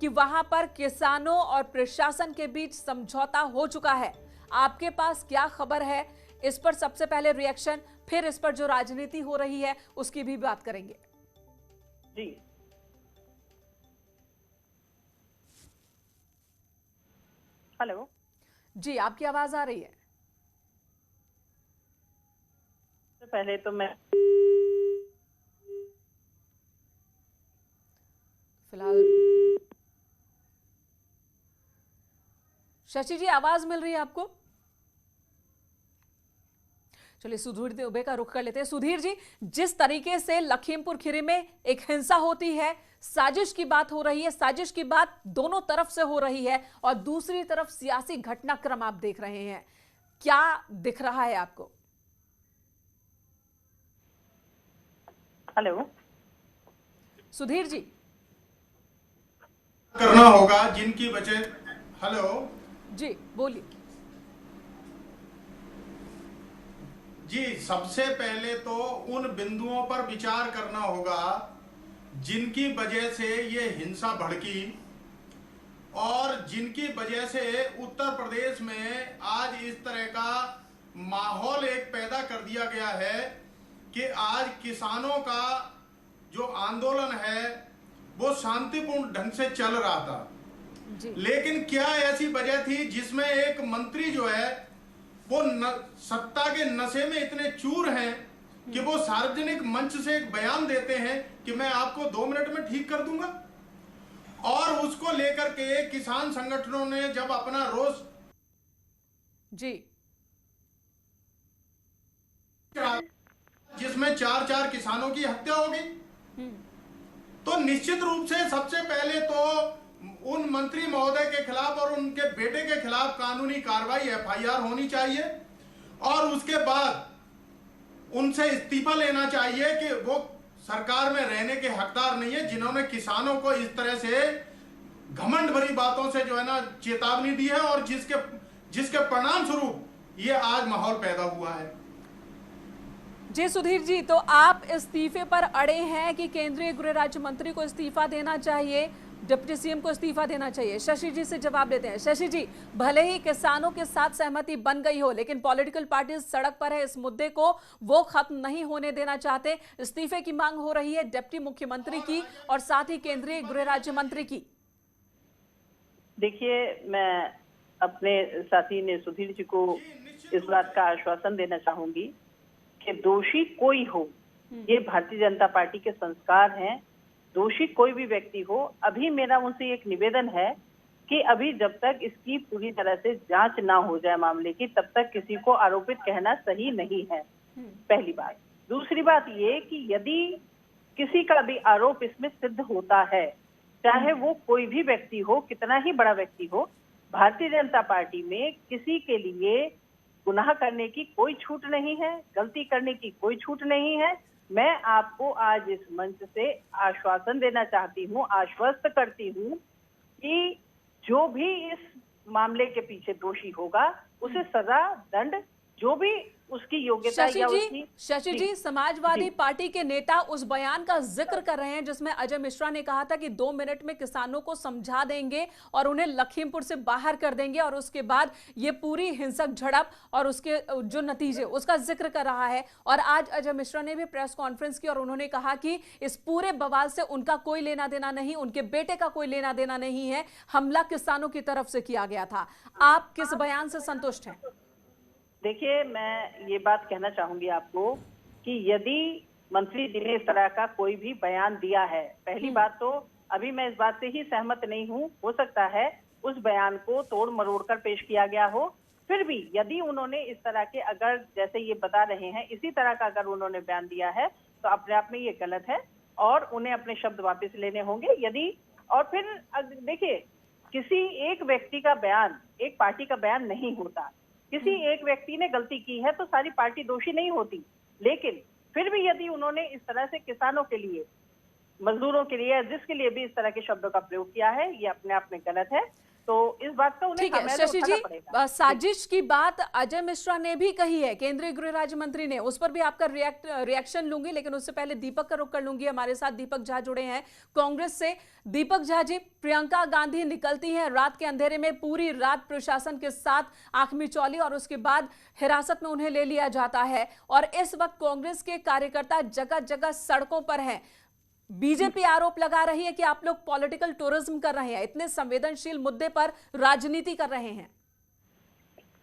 कि वहां पर किसानों और प्रशासन के बीच समझौता हो चुका है। आपके पास क्या खबर है इस पर? सबसे पहले रिएक्शन, फिर इस पर जो राजनीति हो रही है उसकी भी बात करेंगे। जी, हेलो जी, आपकी आवाज आ रही है। तो पहले तो मैं फिलहाल शशि जी आवाज मिल रही है आपको? चलिए सुधीर दुबे का रुख कर लेते हैं। सुधीर जी, जिस तरीके से लखीमपुर खीरी में एक हिंसा होती है, साजिश की बात हो रही है, साजिश की बात दोनों तरफ से हो रही है और दूसरी तरफ सियासी घटनाक्रम आप देख रहे हैं, क्या दिख रहा है आपको? हेलो सुधीर जी करना होगा जिनकी वजह। हेलो जी बोलिए। जी, सबसे पहले तो उन बिंदुओं पर विचार करना होगा जिनकी वजह से ये हिंसा भड़की और जिनकी वजह से उत्तर प्रदेश में आज इस तरह का माहौल एक पैदा कर दिया गया है कि आज किसानों का जो आंदोलन है वो शांतिपूर्ण ढंग से चल रहा था। जी लेकिन क्या ऐसी वजह थी जिसमें एक मंत्री जो है वो सत्ता के नशे में इतने चूर हैं कि वो सार्वजनिक मंच से एक बयान देते हैं कि मैं आपको 2 मिनट में ठीक कर दूंगा, और उसको लेकर के किसान संगठनों ने जब अपना रोष जी जिसमें 4 किसानों की हत्या हो गई, तो निश्चित रूप से सबसे पहले तो उन मंत्री महोदय के खिलाफ और उनके बेटे के खिलाफ कानूनी कार्रवाई एफआईआर होनी चाहिए और उसके बाद उनसे इस्तीफा लेना चाहिए कि वो सरकार में रहने के हकदार नहीं है, जिन्होंने किसानों को इस तरह से घमंड भरी बातों से जो है ना चेतावनी दी है और जिसके परिणाम स्वरूप ये आज माहौल पैदा हुआ है। जी सुधीर जी, तो आप इस्तीफे पर अड़े हैं कि केंद्रीय गृह राज्य मंत्री को इस्तीफा देना चाहिए, डिप्टी सीएम को इस्तीफा देना चाहिए? शशि जी से जवाब देते हैं। शशि जी, भले ही किसानों के साथ सहमति बन गई हो, लेकिन पॉलिटिकल पार्टी सड़क पर है, इस मुद्दे को वो खत्म नहीं होने देना चाहते। इस्तीफे की मांग हो रही है डिप्टी मुख्यमंत्री की और साथ ही केंद्रीय गृह राज्य मंत्री की। देखिए, मैं अपने साथी ने सुधीर जी को इस बात का आश्वासन देना चाहूंगी कि दोषी कोई हो, ये भारतीय जनता पार्टी के संस्कार हैं। दोषी कोई भी व्यक्ति हो, अभी मेरा उनसे एक निवेदन है कि अभी जब तक इसकी पूरी तरह से जांच ना हो जाए मामले की, तब तक किसी को आरोपित कहना सही नहीं है, पहली बात। दूसरी बात ये कि यदि किसी का भी आरोप इसमें सिद्ध होता है, चाहे वो कोई भी व्यक्ति हो, कितना ही बड़ा व्यक्ति हो, भारतीय जनता पार्टी में किसी के लिए गुनाह करने की कोई छूट नहीं है, गलती करने की कोई छूट नहीं है। मैं आपको आज इस मंच से आश्वासन देना चाहती हूँ, आश्वस्त करती हूँ कि जो भी इस मामले के पीछे दोषी होगा उसे सजा, दंड, जो भी उसकी योग्यता या उसकी। शशि जी, समाजवादी पार्टी के नेता उस बयान का जिक्र कर रहे हैं जिसमें अजय मिश्रा ने कहा था कि 2 मिनट में किसानों को समझा देंगे और उन्हें लखीमपुर से बाहर कर देंगे और उसके बाद ये पूरी हिंसक झड़प और उसके जो नतीजे उसका जिक्र कर रहा है। और आज अजय मिश्रा ने भी प्रेस कॉन्फ्रेंस की और उन्होंने कहा कि इस पूरे बवाल से उनका कोई लेना देना नहीं, उनके बेटे का कोई लेना देना नहीं है, हमला किसानों की तरफ से किया गया था। आप किस बयान से संतुष्ट हैं? देखिए, मैं ये बात कहना चाहूंगी आपको कि यदि मंत्री जी ने इस तरह का कोई भी बयान दिया है, पहली बात तो अभी मैं इस बात से ही सहमत नहीं हूं, हो सकता है उस बयान को तोड़ मरोड़ कर पेश किया गया हो। फिर भी यदि उन्होंने इस तरह के, अगर जैसे ये बता रहे हैं, इसी तरह का अगर उन्होंने बयान दिया है तो अपने आप में ये गलत है और उन्हें अपने शब्द वापस लेने होंगे। यदि और फिर देखिए, किसी एक व्यक्ति का बयान एक पार्टी का बयान नहीं होता। किसी एक व्यक्ति ने गलती की है तो सारी पार्टी दोषी नहीं होती, लेकिन फिर भी यदि उन्होंने इस तरह से किसानों के लिए, मजदूरों के लिए, जिसके लिए भी इस तरह के शब्दों का प्रयोग किया है, ये अपने आप में गलत है। तो इस बात का उन्हें ठीक है खामियाजा शशि उठाना जी, पड़ेगा। साजिश की बात अजय मिश्रा ने भी कही है, केंद्रीय गृह राज्य मंत्री ने, उस पर भी आपका रिएक्शन लूंगी, लेकिन उससे पहले दीपक का रुख कर लूंगी। हमारे साथ दीपक झा जुड़े हैं कांग्रेस से। दीपक झा जी, प्रियंका गांधी निकलती हैं रात के अंधेरे में, पूरी रात प्रशासन के साथ आंख मिचौली और उसके बाद हिरासत में उन्हें ले लिया जाता है और इस वक्त कांग्रेस के कार्यकर्ता जगह जगह सड़कों पर हैं। बीजेपी आरोप लगा रही है कि आप लोग पॉलिटिकल टूरिज्म कर रहे हैं, इतने संवेदनशील मुद्दे पर राजनीति कर रहे हैं।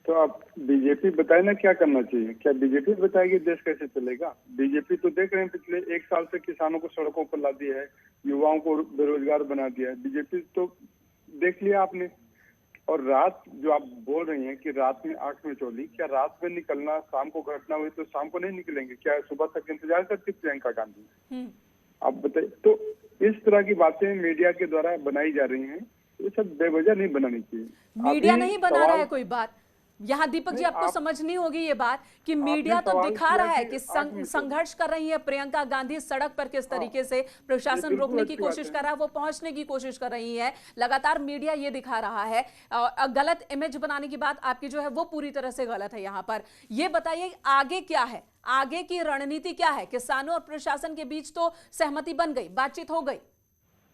तो आप बीजेपी बताए ना क्या करना चाहिए, क्या बीजेपी बताएगी देश कैसे चलेगा? बीजेपी तो देख रहे हैं पिछले 1 साल से किसानों को सड़कों पर ला दिया है, युवाओं को बेरोजगार बना दिया है। बीजेपी तो देख लिया आपने। और रात जो आप बोल रही हैं कि रात में आंख में चोली, क्या रात में निकलना, शाम को घटना हुई तो शाम को नहीं निकलेंगे? क्या सुबह तक इंतजार करती प्रियंका गांधी? आप बताइए। तो इस तरह की बातें मीडिया के द्वारा बनाई जा रही हैं, ये सब बेवजह नहीं बनानी चाहिए। मीडिया नहीं बना रहा है कोई बात। यहाँ दीपक जी आपको समझनी होगी ये बात कि मीडिया तो दिखा रहा है कि संघर्ष कर रही है प्रियंका गांधी, सड़क पर किस तरीके से प्रशासन रोकने की कोशिश कर रहा है, वो पहुंचने की कोशिश कर रही है। लगातार मीडिया ये दिखा रहा है। गलत इमेज बनाने की बात आपकी जो है वो पूरी तरह से गलत है। यहाँ पर ये बताइए आगे क्या है, आगे की रणनीति क्या है? किसानों और प्रशासन के बीच तो सहमति बन गई, बातचीत हो गई।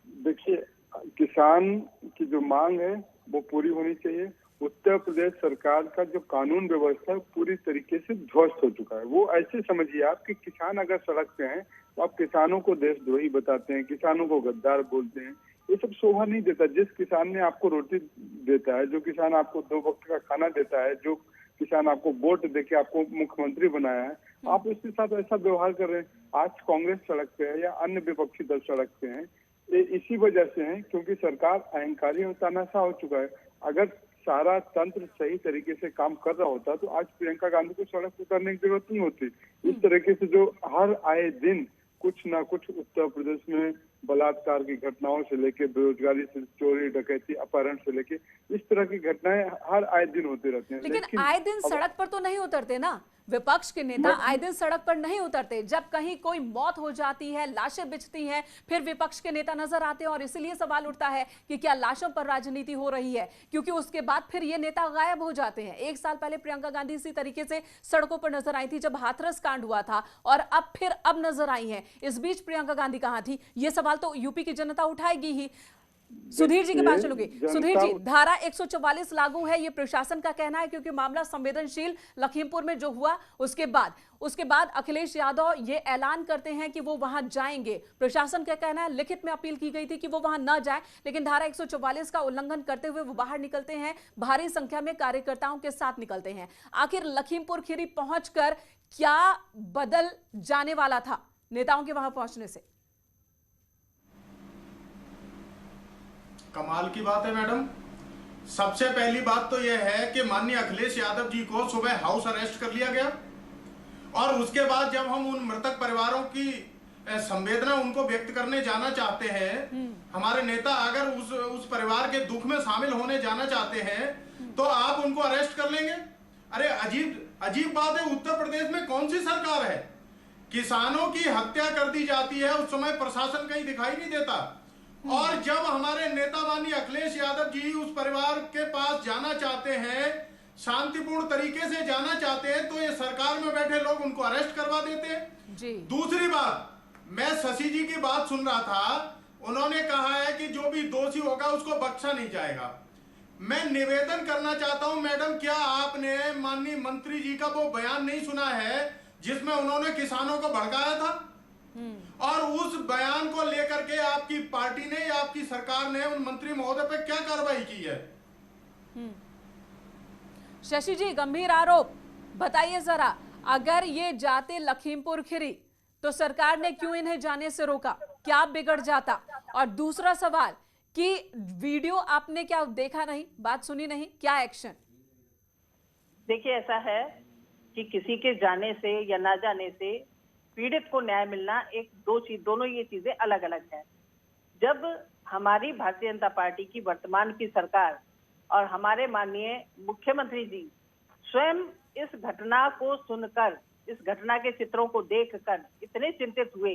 देखिए, किसान की जो मांग है वो पूरी होनी चाहिए। उत्तर प्रदेश सरकार का जो कानून व्यवस्था पूरी तरीके से ध्वस्त हो चुका है। वो ऐसे समझिए आप कि किसान अगर सड़क पे हैं तो आप किसानों को देशद्रोही बताते हैं, किसानों को गद्दार बोलते हैं। ये सब शोभा नहीं देता। जिस किसान ने आपको रोटी देता है, जो किसान आपको 2 वक्त का खाना देता है, जो किसान आपको वोट देके आपको मुख्यमंत्री बनाया है, आप उसके साथ ऐसा व्यवहार कर रहे हैं। आज कांग्रेस सड़क पे है या अन्य विपक्षी दल सड़क पे हैं, ये इसी वजह से है क्योंकि सरकार अहंकारी और तानाशाह हो चुका है। अगर सारा तंत्र सही तरीके से काम कर रहा होता तो आज प्रियंका गांधी को सड़क पर उतरने की जरूरत नहीं होती। इस तरीके से जो हर आए दिन कुछ ना कुछ उत्तर प्रदेश में बलात्कार की घटनाओं से लेके, बेरोजगारी से, चोरी डकैती, अपहरण से लेके, इस तरह की घटनाएं हर आए दिन होती रहती हैं। लेकिन आए दिन सड़क पर तो नहीं उतरते ना विपक्ष के नेता, आए दिन सड़क पर नहीं उतरते। जब कहीं कोई मौत हो जाती है, लाशें बिछती हैं, फिर विपक्ष के नेता नजर आते हैं और इसलिए सवाल उठता है कि क्या लाशों पर राजनीति हो रही है, क्योंकि उसके बाद फिर ये नेता गायब हो जाते हैं। 1 साल पहले प्रियंका गांधी इसी तरीके से सड़कों पर नजर आई थी जब हाथरस कांड हुआ था और अब नजर आई हैं। इस बीच प्रियंका गांधी कहां थी, ये सवाल तो यूपी की जनता उठाएगी ही। सुधीर जी के पास चलोगे। सुधीर जी, धारा 144 लागू है, ये प्रशासन का कहना है, क्योंकि मामला संवेदनशील लखीमपुर में जो हुआ उसके बाद अखिलेश यादव ये ऐलान करते हैं कि वो वहां जाएंगे। प्रशासन का कहना है, लिखित में अपील की गई थी कि वो वहां न जाए, लेकिन धारा 144 का उल्लंघन करते हुए वो बाहर निकलते हैं, भारी संख्या में कार्यकर्ताओं के साथ निकलते हैं। आखिर लखीमपुर खीरी पहुंचकर क्या बदल जाने वाला था नेताओं के वहां पहुंचने से? कमाल की बात है मैडम। सबसे पहली बात तो यह है कि माननीय अखिलेश यादव जी को सुबह हाउस अरेस्ट कर लिया गया और उसके बाद जब हम उन मृतक परिवारों की संवेदना उनको व्यक्त करने जाना चाहते हैं, हमारे नेता अगर उस परिवार के दुख में शामिल होने जाना चाहते हैं तो आप उनको अरेस्ट कर लेंगे? अरे अजीब बात है। उत्तर प्रदेश में कौन सी सरकार है? किसानों की हत्या कर दी जाती है, उस समय प्रशासन कहीं दिखाई नहीं देता। और जब हमारे नेता माननीय अखिलेश यादव जी उस परिवार के पास जाना चाहते हैं, शांतिपूर्ण तरीके से जाना चाहते हैं, तो ये सरकार में बैठे लोग उनको अरेस्ट करवा देते हैं जी। दूसरी बात, मैं शशि जी की बात सुन रहा था, उन्होंने कहा है कि जो भी दोषी होगा उसको बख्शा नहीं जाएगा। मैं निवेदन करना चाहता हूं मैडम, क्या आपने माननीय मंत्री जी का वो बयान नहीं सुना है जिसमें उन्होंने किसानों को भड़काया था? और उस बयान को लेकर के आपकी पार्टी ने या आपकी सरकार ने उन मंत्री महोदय पर क्या कार्रवाई की है? शशि जी, गंभीर आरोप, बताइए जरा। अगर ये जाते लखीमपुर खीरी तो सरकार ने क्यों इन्हें जाने से रोका, क्या बिगड़ जाता? और दूसरा सवाल कि वीडियो आपने क्या देखा नहीं, बात सुनी नहीं, क्या एक्शन? देखिए, ऐसा है कि किसी के जाने से या ना जाने से पीड़ित को न्याय मिलना दोनों ये चीजें अलग अलग हैं। जब हमारी भारतीय जनता पार्टी की वर्तमान की सरकार और हमारे माननीय मुख्यमंत्री जी स्वयं इस घटना को सुनकर, इस घटना के चित्रों को देखकर इतने चिंतित हुए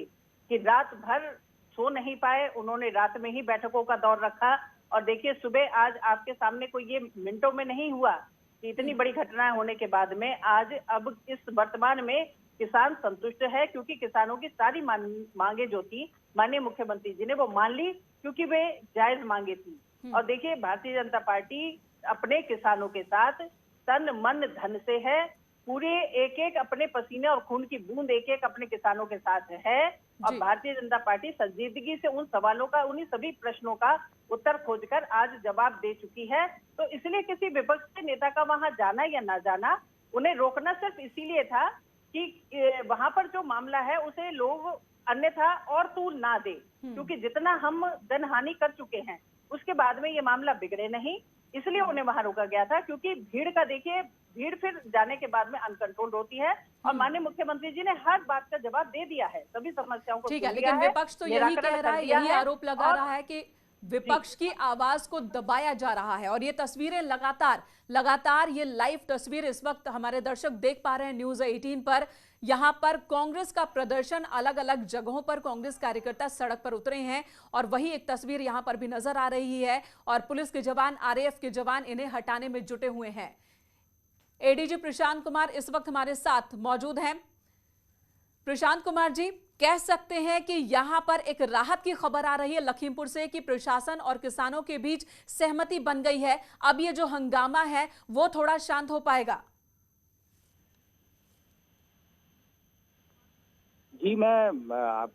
कि रात भर सो नहीं पाए, उन्होंने रात में ही बैठकों का दौर रखा और देखिए सुबह आज आपके सामने कोई ये मिनटों में नहीं हुआ कि इतनी बड़ी घटनाएं होने के बाद में आज अब इस वर्तमान में किसान संतुष्ट है, क्योंकि किसानों की सारी मांगे जो थी माननीय मुख्यमंत्री जी ने वो मान ली, क्योंकि वे जायज मांगे थी। और देखिए भारतीय जनता पार्टी अपने किसानों के साथ तन मन धन से है, पूरे एक एक अपने पसीने और खून की बूंद एक एक अपने किसानों के साथ है। और भारतीय जनता पार्टी संजीदगी से उन सवालों का, उन्हीं सभी प्रश्नों का उत्तर खोजकर आज जवाब दे चुकी है। तो इसलिए किसी विपक्ष के नेता का वहां जाना या ना जाना, उन्हें रोकना सिर्फ इसीलिए था कि वहां पर जो मामला है उसे लोग अन्यथा और तूल ना दे, क्योंकि जितना हम जनहानि कर चुके हैं उसके बाद में ये मामला बिगड़े नहीं, इसलिए उन्हें वहां रोका गया था। क्योंकि भीड़ का देखिए, भीड़ फिर जाने के बाद में अनकंट्रोल होती है, और माननीय मुख्यमंत्री जी ने हर बात का जवाब दे दिया है, सभी समस्याओं को ठीक है, लेकिन विपक्ष तो यही कह रहा है, यही आरोप लगा रहा है कि विपक्ष की आवाज को दबाया जा रहा है। और ये तस्वीरें लगातार ये लाइव तस्वीर इस वक्त हमारे दर्शक देख पा रहे हैं न्यूज़ 18 पर। यहां पर कांग्रेस का प्रदर्शन, अलग अलग जगहों पर कांग्रेस कार्यकर्ता सड़क पर उतरे हैं, और वही एक तस्वीर यहां पर भी नजर आ रही है, और पुलिस के जवान, आरएएफ के जवान इन्हें हटाने में जुटे हुए हैं। एडीजी प्रशांत कुमार इस वक्त हमारे साथ मौजूद हैं। प्रशांत कुमार जी, कह सकते हैं कि यहां पर एक राहत की खबर आ रही है लखीमपुर से कि प्रशासन और किसानों के बीच सहमति बन गई है, अब ये जो हंगामा है वो थोड़ा शांत हो पाएगा। जी, मैं आप